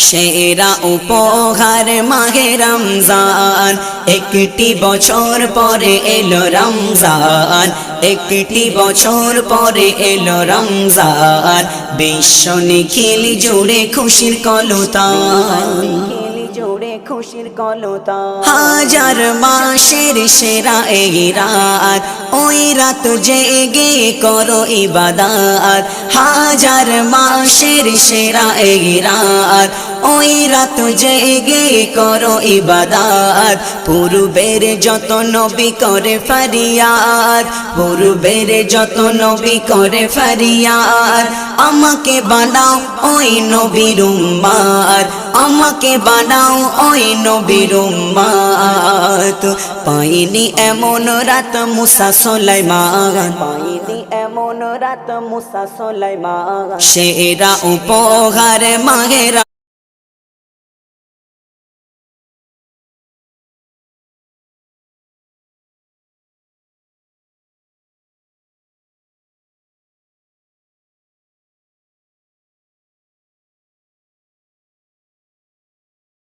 সেরা উপহার মাহে রমজান, একটি বছর পরে এলো রমজান, একটি বছর পরে এলো রমজান, বিশ্ব নিখিল জুড়ে খুশির কলতান, খুশির কলতান। হাজার মাসের সেরা এই রাত, ওই রাত জেগে করো ইবাদত। হাজার মাসের সেরা এই রাত, ওই রাত জেগে করো ইবাদত। পূর্বের যত নবী করে ফরিয়াদ, পূর্বের যত নবী করে ফরিয়াদ, আমাকে বানাও ওই নবীর উম্মত, আমাকে বানাও ওই নবীর উম্মত। পাইনি এমন রাত মুসা সুলাইমান, পাইনি এমন রাত মুসা সুলাইমান। সেরা উপহার মাহে